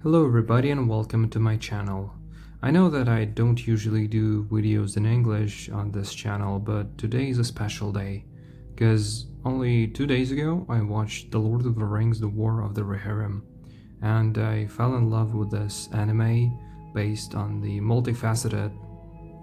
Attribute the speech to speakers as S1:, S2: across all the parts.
S1: Hello everybody and welcome to my channel. I know that I don't usually do videos in English on this channel, but today is a special day because only 2 days ago I watched The Lord of the Rings: The War of the Rohirrim, and I fell in love with this anime based on the multifaceted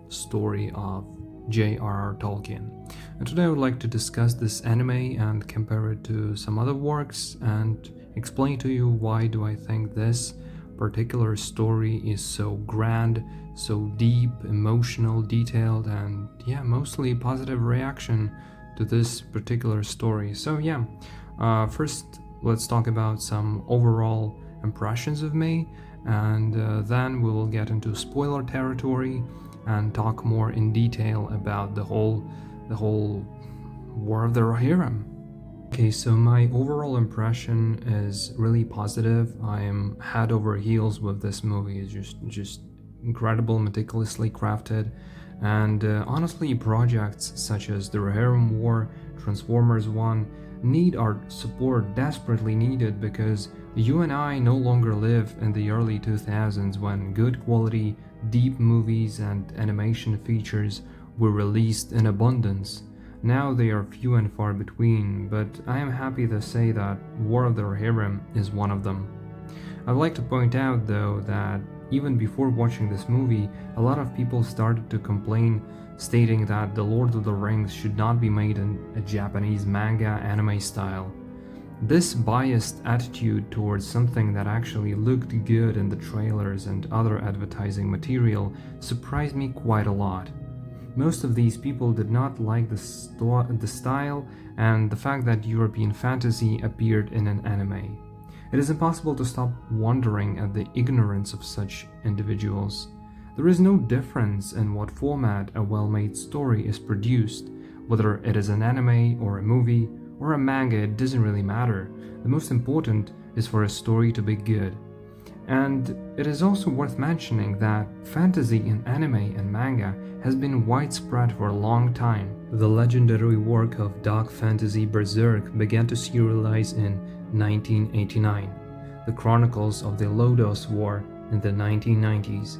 S1: story of J.R.R. Tolkien. And today I would like to discuss this anime and compare it to some other works and explain to you why do I think this particular story is so grand, so deep, emotional, detailed, and mostly positive reaction to this particular story. So first let's talk about some overall impressions of me, and then we will get into spoiler territory and talk more in detail about the whole War of the Rohirrim. Okay, so my overall impression is really positive. I am head over heels with this movie. It's just incredible, meticulously crafted, and honestly, projects such as the Rohirrim War, Transformers 1 need our support, desperately needed, because you and I no longer live in the early 2000s when good quality, deep movies and animation features were released in abundance. Now they are few and far between, but I am happy to say that War of the Rohirrim is one of them. I'd like to point out though that even before watching this movie, a lot of people started to complain, stating that The Lord of the Rings should not be made in a Japanese manga anime style. This biased attitude towards something that actually looked good in the trailers and other advertising material surprised me quite a lot. Most of these people did not like the style and the fact that European fantasy appeared in an anime. It is impossible to stop wondering at the ignorance of such individuals. There is no difference in what format a well-made story is produced. Whether it is an anime or a movie or a manga, it doesn't really matter. The most important is for a story to be good. And it is also worth mentioning that fantasy in anime and manga has been widespread for a long time. The legendary work of dark fantasy Berserk began to serialize in 1989, the Chronicles of the Lodoss War in the 1990s,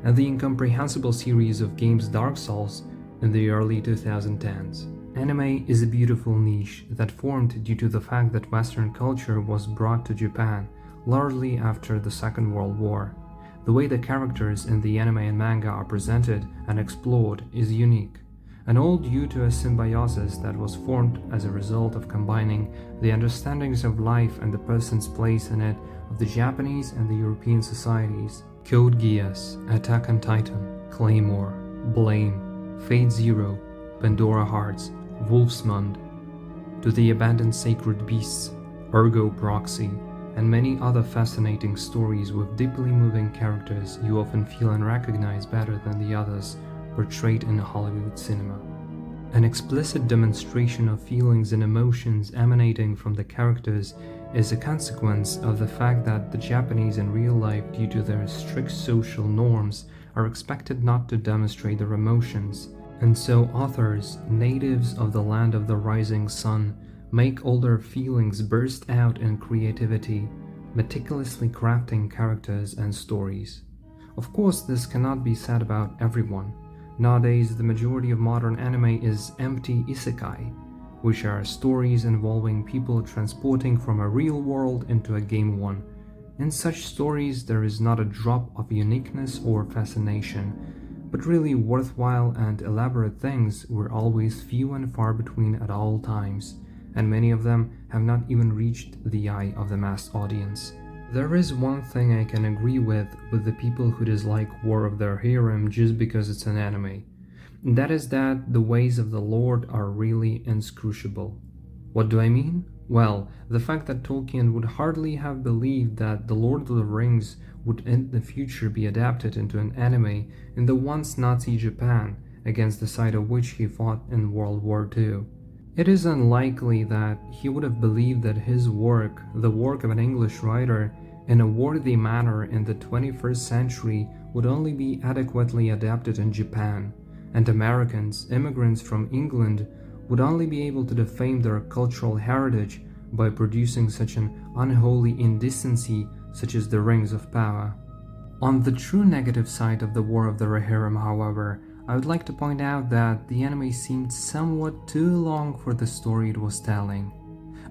S1: and the incomprehensible series of games Dark Souls in the early 2010s. Anime is a beautiful niche that formed due to the fact that Western culture was brought to Japan largely after the Second World War. The way the characters in the anime and manga are presented and explored is unique, and all due to a symbiosis that was formed as a result of combining the understandings of life and the person's place in it of the Japanese and the European societies. Code Geass, Attack on Titan, Claymore, Blame, Fate Zero, Pandora Hearts, Wolfsmund, To the Abandoned Sacred Beasts, Ergo Proxy, and many other fascinating stories with deeply moving characters you often feel and recognize better than the others portrayed in Hollywood cinema. An explicit demonstration of feelings and emotions emanating from the characters is a consequence of the fact that the Japanese in real life, due to their strict social norms, are expected not to demonstrate their emotions, and so authors, natives of the land of the rising sun, make all their feelings burst out in creativity, meticulously crafting characters and stories. Of course, this cannot be said about everyone. Nowadays, the majority of modern anime is empty isekai, which are stories involving people transporting from a real world into a game one. In such stories, there is not a drop of uniqueness or fascination, but really worthwhile and elaborate things were always few and far between at all times, and many of them have not even reached the eye of the mass audience. There is one thing I can agree with the people who dislike War of the Rohirrim just because it's an anime. And that is that the ways of the Lord are really inscrutable. What do I mean? Well, the fact that Tolkien would hardly have believed that The Lord of the Rings would in the future be adapted into an anime in the once Nazi Japan, against the side of which he fought in World War II. It is unlikely that he would have believed that his work, the work of an English writer, in a worthy manner in the 21st century would only be adequately adapted in Japan, and Americans, immigrants from England, would only be able to defame their cultural heritage by producing such an unholy indecency such as the Rings of Power. On the true negative side of the War of the Rohirrim, however, I would like to point out that the anime seemed somewhat too long for the story it was telling.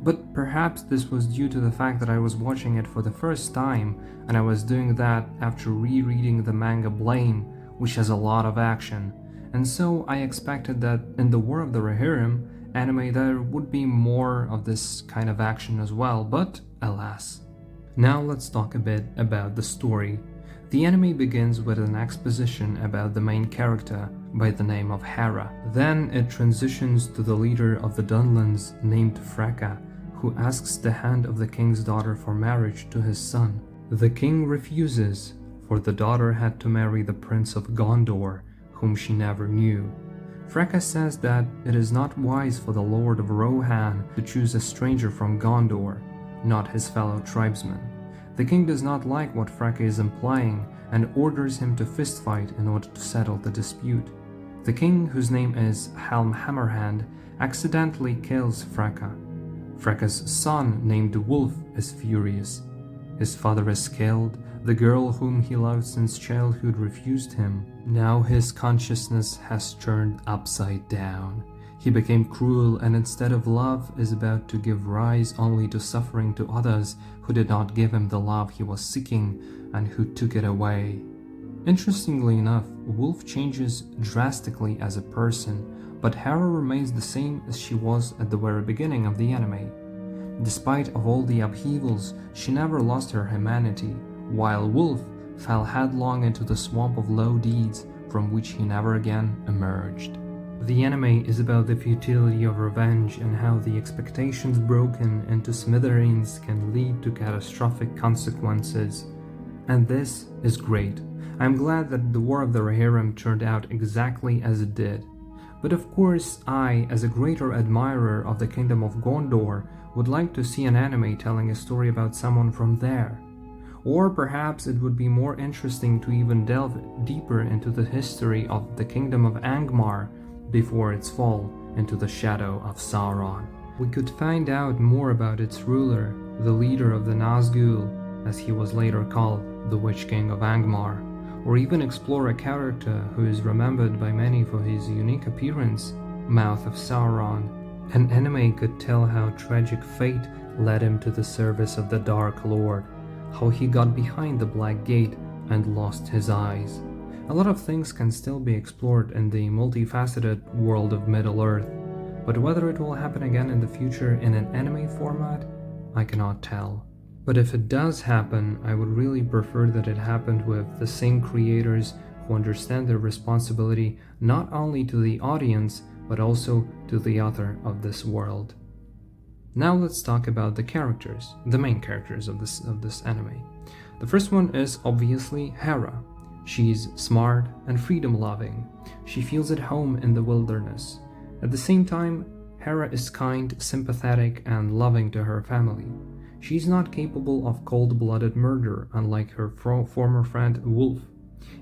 S1: But perhaps this was due to the fact that I was watching it for the first time, and I was doing that after rereading the manga Blame, which has a lot of action, and so I expected that in the War of the Rohirrim anime there would be more of this kind of action as well, but alas. Now let's talk a bit about the story. The anime begins with an exposition about the main character by the name of Hera. Then it transitions to the leader of the Dunlins named Freka, who asks the hand of the king's daughter for marriage to his son. The king refuses, for the daughter had to marry the prince of Gondor, whom she never knew. Freka says that it is not wise for the lord of Rohan to choose a stranger from Gondor, not his fellow tribesmen. The king does not like what Freka is implying and orders him to fistfight in order to settle the dispute. The king, whose name is Helm Hammerhand, accidentally kills Freka. Freka's son, named Wolf, is furious. His father is killed, the girl whom he loved since childhood refused him. Now his consciousness has turned upside down. He became cruel and instead of love is about to give rise only to suffering to others who did not give him the love he was seeking and who took it away. Interestingly enough, Wolf changes drastically as a person, but Hera remains the same as she was at the very beginning of the anime. Despite of all the upheavals, she never lost her humanity, while Wolf fell headlong into the swamp of low deeds from which he never again emerged. The anime is about the futility of revenge and how the expectations broken into smithereens can lead to catastrophic consequences. And this is great. I'm glad that the War of the Rohirrim turned out exactly as it did. But of course, I, as a greater admirer of the Kingdom of Gondor, would like to see an anime telling a story about someone from there. Or perhaps it would be more interesting to even delve deeper into the history of the Kingdom of Angmar before its fall into the shadow of Sauron. We could find out more about its ruler, the leader of the Nazgul, as he was later called, the Witch King of Angmar, or even explore a character who is remembered by many for his unique appearance, Mouth of Sauron. An anime could tell how tragic fate led him to the service of the Dark Lord, how he got behind the Black Gate and lost his eyes. A lot of things can still be explored in the multifaceted world of Middle-earth, but whether it will happen again in the future in an anime format, I cannot tell. But if it does happen, I would really prefer that it happened with the same creators who understand their responsibility not only to the audience, but also to the author of this world. Now let's talk about the characters, the main characters of this anime. The first one is obviously Hera. She's smart and freedom-loving. She feels at home in the wilderness. At the same time, Hera is kind, sympathetic, and loving to her family. She's not capable of cold-blooded murder, unlike her former friend Wolf.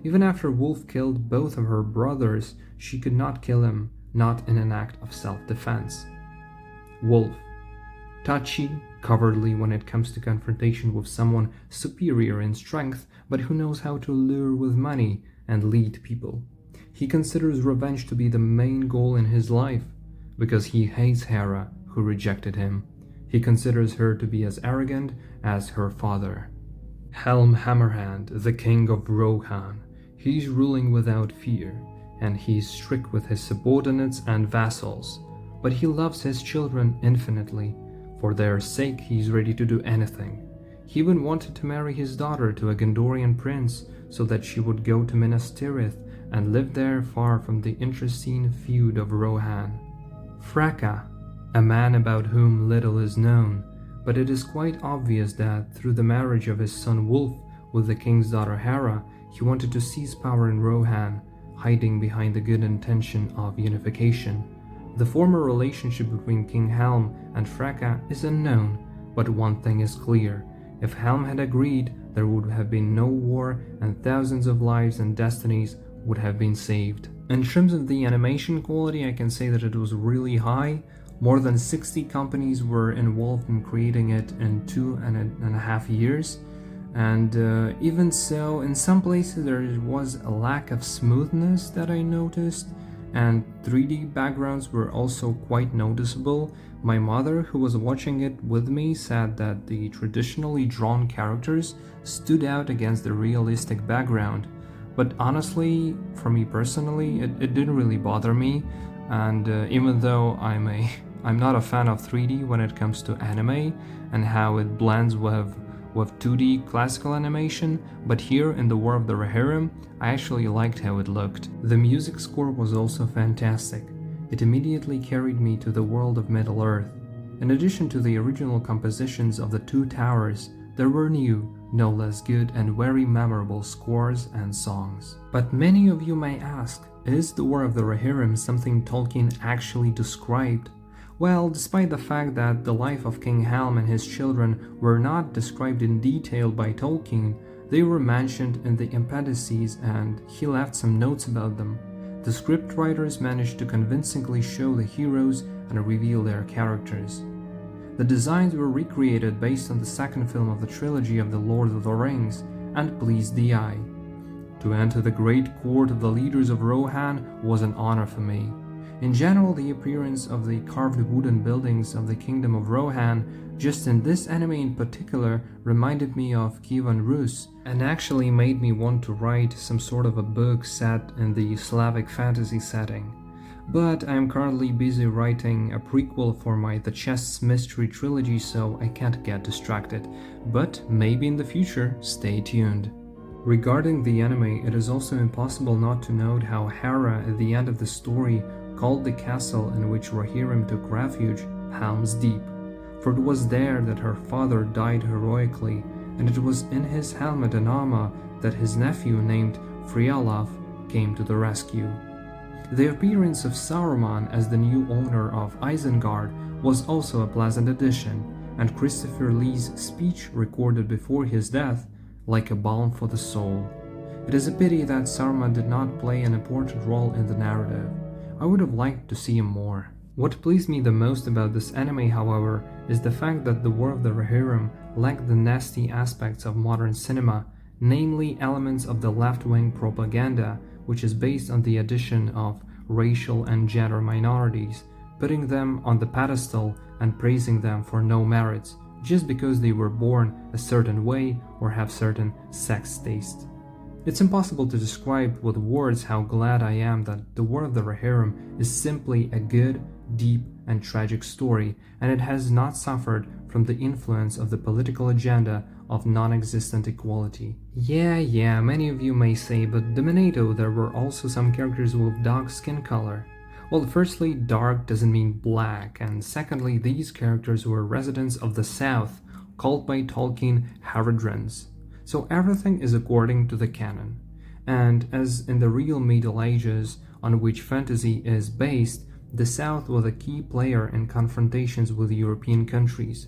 S1: Even after Wolf killed both of her brothers, she could not kill him, not in an act of self-defense. Wolf. Touchy, cowardly when it comes to confrontation with someone superior in strength, but who knows how to lure with money and lead people. He considers revenge to be the main goal in his life, because he hates Hera, who rejected him. He considers her to be as arrogant as her father. Helm Hammerhand, the king of Rohan. He's ruling without fear, and he's strict with his subordinates and vassals, but he loves his children infinitely. For their sake, he's ready to do anything. He even wanted to marry his daughter to a Gondorian prince so that she would go to Minas Tirith and live there far from the intestine feud of Rohan. Freka, a man about whom little is known, but it is quite obvious that through the marriage of his son Wolf with the king's daughter Hera, he wanted to seize power in Rohan, hiding behind the good intention of unification. The former relationship between King Helm and Freka is unknown, but one thing is clear. If Helm had agreed, there would have been no war and thousands of lives and destinies would have been saved. In terms of the animation quality, I can say that it was really high. More than 60 companies were involved in creating it in 2.5 years. And even so, in some places there was a lack of smoothness that I noticed, and 3D backgrounds were also quite noticeable. My mother, who was watching it with me, said that the traditionally drawn characters stood out against the realistic background. But honestly, for me personally, it didn't really bother me, and even though I'm not a fan of 3D when it comes to anime and how it blends with 2D classical animation, but here in the War of the Rohirrim, I actually liked how it looked. The music score was also fantastic. It immediately carried me to the world of Middle-earth. In addition to the original compositions of the Two Towers, there were new, no less good and very memorable scores and songs. But many of you may ask, is the War of the Rohirrim something Tolkien actually described? Well, despite the fact that the life of King Helm and his children were not described in detail by Tolkien, they were mentioned in the appendices and he left some notes about them. The scriptwriters managed to convincingly show the heroes and reveal their characters. The designs were recreated based on the second film of the trilogy of The Lord of the Rings and pleased the eye. To enter the great court of the leaders of Rohan was an honor for me. In general, the appearance of the carved wooden buildings of the Kingdom of Rohan, just in this anime in particular, reminded me of Kievan Rus, and actually made me want to write some sort of a book set in the Slavic fantasy setting. But I am currently busy writing a prequel for my The Chest's Mystery trilogy, so I can't get distracted. But maybe in the future, stay tuned. Regarding the anime, it is also impossible not to note how Hera, at the end of the story, called the castle in which Rohirrim took refuge Helm's Deep, for it was there that her father died heroically, and it was in his helmet and armor that his nephew named Frialaf came to the rescue. The appearance of Saruman as the new owner of Isengard was also a pleasant addition, and Christopher Lee's speech recorded before his death like a balm for the soul. It is a pity that Saruman did not play an important role in the narrative. I would have liked to see him more. What pleased me the most about this anime, however, is the fact that the War of the Rohirrim lacked the nasty aspects of modern cinema, namely elements of the left-wing propaganda, which is based on the addition of racial and gender minorities, putting them on the pedestal and praising them for no merits, just because they were born a certain way or have certain sex tastes. It's impossible to describe with words how glad I am that The War of the Rohirrim is simply a good, deep, and tragic story, and it has not suffered from the influence of the political agenda of non-existent equality. Yeah, many of you may say, but Dominato, there were also some characters with dark skin color. Well, firstly, dark doesn't mean black, and secondly, these characters were residents of the South, called by Tolkien Haradrins. So everything is according to the canon. And as in the real Middle Ages, on which fantasy is based, the South was a key player in confrontations with European countries.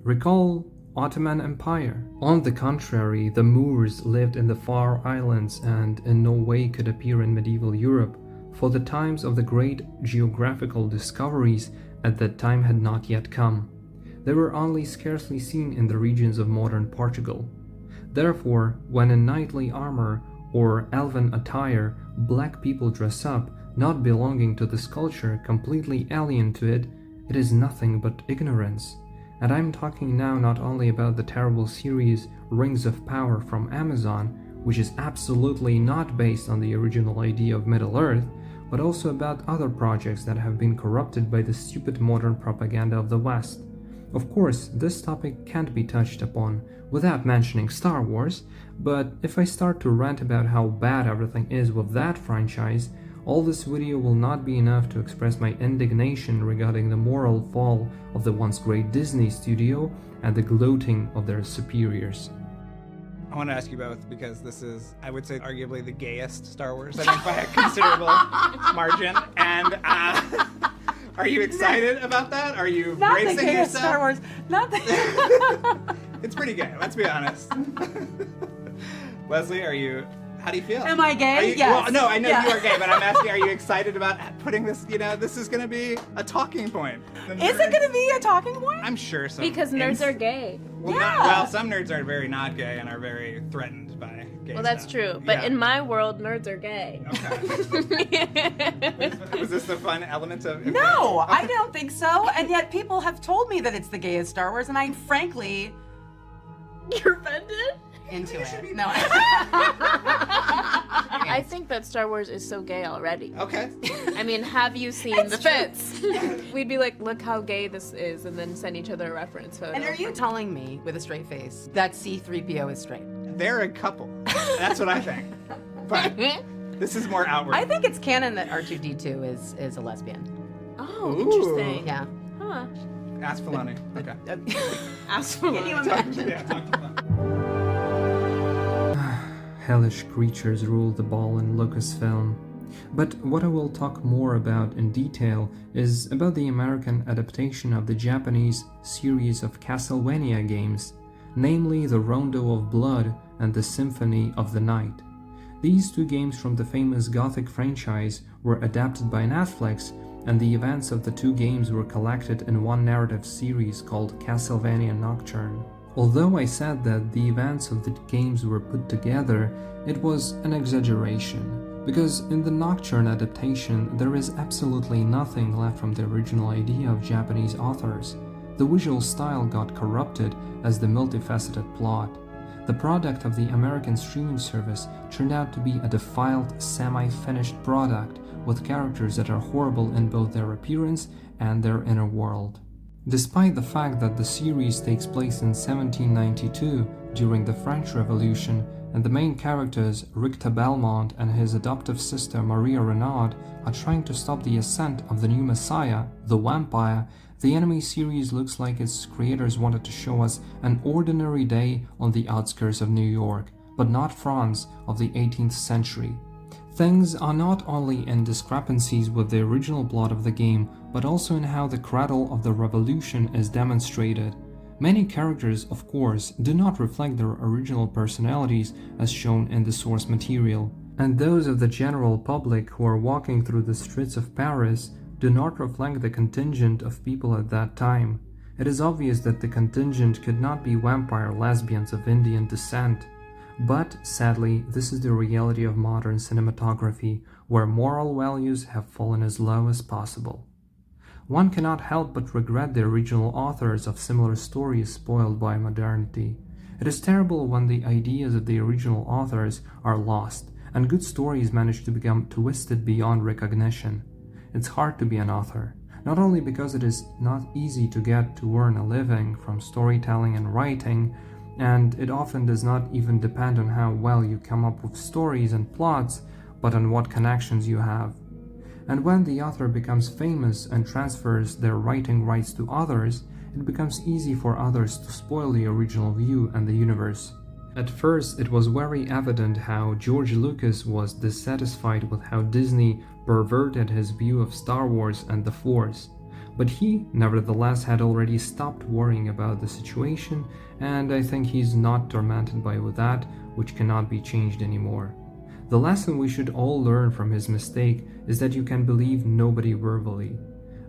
S1: Recall Ottoman Empire. On the contrary, the Moors lived in the far islands and in no way could appear in medieval Europe, for the times of the great geographical discoveries at that time had not yet come. They were only scarcely seen in the regions of modern Portugal. Therefore, when in knightly armor or elven attire black people dress up, not belonging to this culture, completely alien to it, it is nothing but ignorance. And I'm talking now not only about the terrible series Rings of Power from Amazon, which is absolutely not based on the original idea of Middle-earth, but also about other projects that have been corrupted by the stupid modern propaganda of the West. Of course, this topic can't be touched upon without mentioning Star Wars, but if I start to rant about how bad everything is with that franchise, all this video will not be enough to express my indignation regarding the moral fall of the once great Disney studio and the gloating of their superiors.
S2: I want to ask you both because this is, I would say, arguably the gayest Star Wars, I think, by a considerable margin. And are you excited about that? Are you
S3: not
S2: bracing
S3: the gayest
S2: yourself?
S3: Star Wars. Not the.
S2: It's pretty gay, let's be honest. Leslie, how do you feel?
S3: Am I gay? Yes.
S2: Well, no, I know you are gay, but I'm asking, are you excited about putting this, this is going to be a talking point.
S3: Is it going to be a talking point?
S2: I'm sure so.
S4: Because nerds are gay.
S2: Well, some nerds are very not gay and are very threatened by gay
S4: Well, that's
S2: stuff.
S4: true. But
S2: Yeah.
S4: in my world, nerds are gay.
S2: Okay. Was this the fun element of...
S3: No, I don't think so. And yet people have told me that it's the gayest Star Wars, and I'm frankly
S4: You're offended?
S3: into it. No.
S4: I think that Star Wars is so gay already.
S2: Okay.
S4: I mean, have you seen the fits? We'd be like, look how gay this is, and then send each other a reference photo.
S3: And are you telling me, with a straight face, that C-3PO is straight?
S2: They're a couple. That's what I think. But this is more outward.
S3: I think it's canon that R2-D2 is a lesbian.
S4: Oh,
S2: Ooh.
S4: interesting.
S3: Yeah.
S4: Huh.
S2: Ask Filoni. Okay.
S4: Ask for
S3: Can you
S4: one.
S3: imagine?
S2: Yeah, talk to Filoni.
S1: Hellish creatures rule the ball in Lucasfilm. But what I will talk more about in detail is about the American adaptation of the Japanese series of Castlevania games, namely the Rondo of Blood and the Symphony of the Night. These two games from the famous Gothic franchise were adapted by Netflix, and the events of the two games were collected in one narrative series called Castlevania Nocturne. Although I said that the events of the games were put together, it was an exaggeration, because in the Nocturne adaptation there is absolutely nothing left from the original idea of Japanese authors. The visual style got corrupted as the multifaceted plot. The product of the American streaming service turned out to be a defiled, semi-finished product with characters that are horrible in both their appearance and their inner world. Despite the fact that the series takes place in 1792 during the French Revolution, and the main characters, Richter Belmont and his adoptive sister Maria Renaud, are trying to stop the ascent of the new messiah, the vampire, the anime series looks like its creators wanted to show us an ordinary day on the outskirts of New York, but not France of the 18th century. Things are not only in discrepancies with the original plot of the game, but also in how the cradle of the revolution is demonstrated. Many characters, of course, do not reflect their original personalities as shown in the source material, and those of the general public who are walking through the streets of Paris do not reflect the contingent of people at that time. It is obvious that the contingent could not be vampire lesbians of Indian descent. But, sadly, this is the reality of modern cinematography, where moral values have fallen as low as possible. One cannot help but regret the original authors of similar stories spoiled by modernity. It is terrible when the ideas of the original authors are lost, and good stories manage to become twisted beyond recognition. It's hard to be an author, not only because it is not easy to get to earn a living from storytelling and writing, and it often does not even depend on how well you come up with stories and plots, but on what connections you have. And when the author becomes famous and transfers their writing rights to others, it becomes easy for others to spoil the original view and the universe. At first, it was very evident how George Lucas was dissatisfied with how Disney perverted his view of Star Wars and the Force. But he, nevertheless, had already stopped worrying about the situation, and I think he's not tormented by that, which cannot be changed anymore. The lesson we should all learn from his mistake is that you can believe nobody verbally.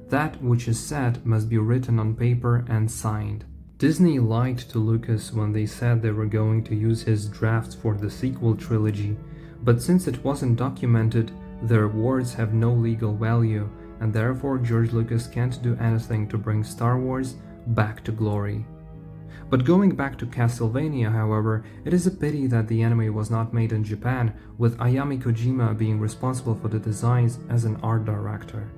S1: That which is said must be written on paper and signed. Disney lied to Lucas when they said they were going to use his drafts for the sequel trilogy, but since it wasn't documented, their words have no legal value, and therefore George Lucas can't do anything to bring Star Wars back to glory. But going back to Castlevania, however, it is a pity that the anime was not made in Japan, with Ayami Kojima being responsible for the designs as an art director.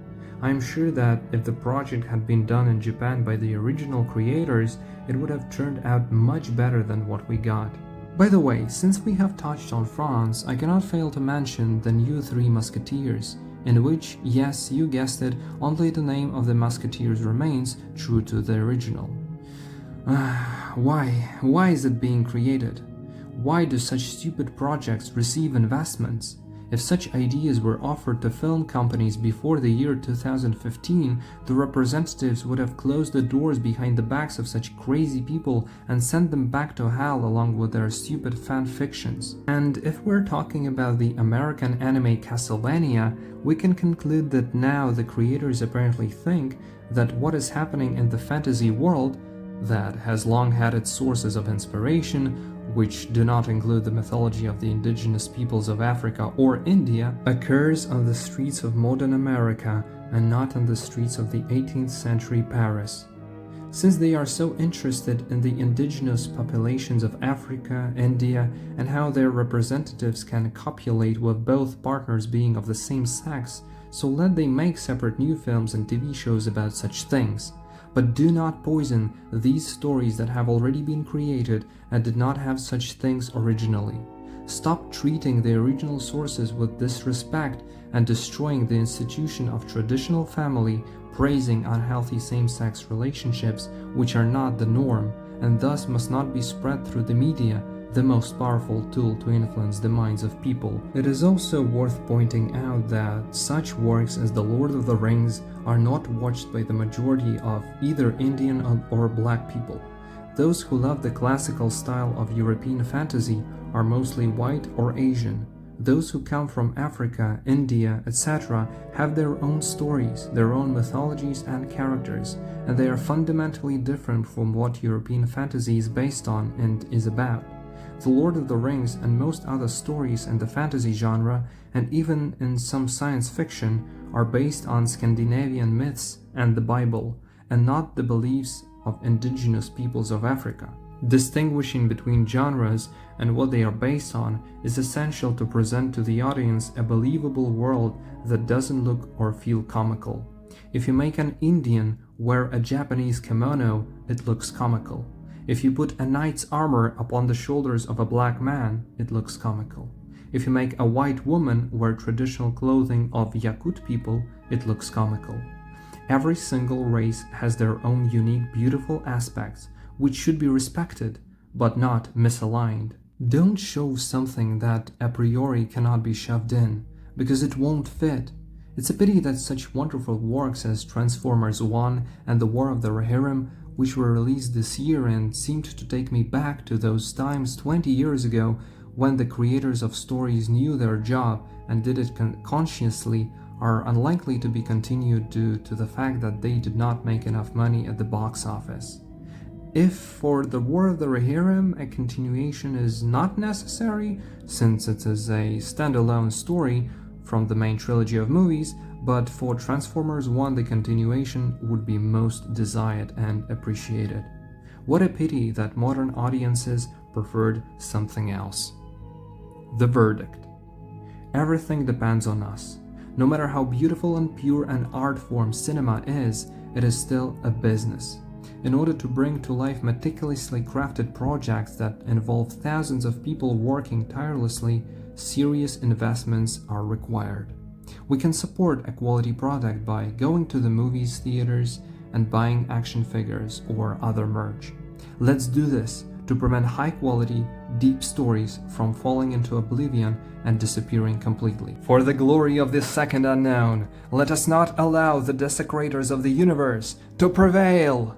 S1: I am sure that if the project had been done in Japan by the original creators, it would have turned out much better than what we got. By the way, since we have touched on France, I cannot fail to mention the new Three Musketeers, in which, yes, you guessed it, only the name of the Musketeers remains true to the original. Why is it being created? Why do such stupid projects receive investments? If such ideas were offered to film companies before the year 2015, the representatives would have closed the doors behind the backs of such crazy people and sent them back to hell along with their stupid fan fictions. And if we're talking about the American anime Castlevania, we can conclude that now the creators apparently think that what is happening in the fantasy world that has long had its sources of inspiration, which do not include the mythology of the indigenous peoples of Africa or India, occurs on the streets of modern America and not on the streets of the 18th century Paris. Since they are so interested in the indigenous populations of Africa, India, and how their representatives can copulate with both partners being of the same sex, so let them make separate new films and TV shows about such things. But do not poison these stories that have already been created and did not have such things originally. Stop treating the original sources with disrespect and destroying the institution of traditional family, praising unhealthy same-sex relationships which are not the norm and thus must not be spread through the media, the most powerful tool to influence the minds of people. It is also worth pointing out that such works as The Lord of the Rings are not watched by the majority of either Indian or Black people. Those who love the classical style of European fantasy are mostly white or Asian. Those who come from Africa, India, etc. have their own stories, their own mythologies and characters, and they are fundamentally different from what European fantasy is based on and is about. The Lord of the Rings and most other stories in the fantasy genre, and even in some science fiction, are based on Scandinavian myths and the Bible, and not the beliefs of indigenous peoples of Africa. Distinguishing between genres and what they are based on is essential to present to the audience a believable world that doesn't look or feel comical. If you make an Indian wear a Japanese kimono, it looks comical. If you put a knight's armor upon the shoulders of a black man, it looks comical. If you make a white woman wear traditional clothing of Yakut people, it looks comical. Every single race has their own unique, beautiful aspects, which should be respected, but not misaligned. Don't show something that a priori cannot be shoved in, because it won't fit. It's a pity that such wonderful works as Transformers 1 and The War of the Rohirrim, which were released this year and seemed to take me back to those times 20 years ago when the creators of stories knew their job and did it consciously, are unlikely to be continued due to the fact that they did not make enough money at the box office. If for The War of the Rohirrim a continuation is not necessary, since it is a standalone story from the main trilogy of movies, but for Transformers 1 the continuation would be most desired and appreciated. What a pity that modern audiences preferred something else. The verdict. Everything depends on us. No matter how beautiful and pure an art form cinema is, it is still a business. In order to bring to life meticulously crafted projects that involve thousands of people working tirelessly, serious investments are required. We can support a quality product by going to the movies, theaters, and buying action figures or other merch. Let's do this to prevent high-quality, deep stories from falling into oblivion and disappearing completely. For the glory of this second unknown, let us not allow the desecrators of the universe to prevail!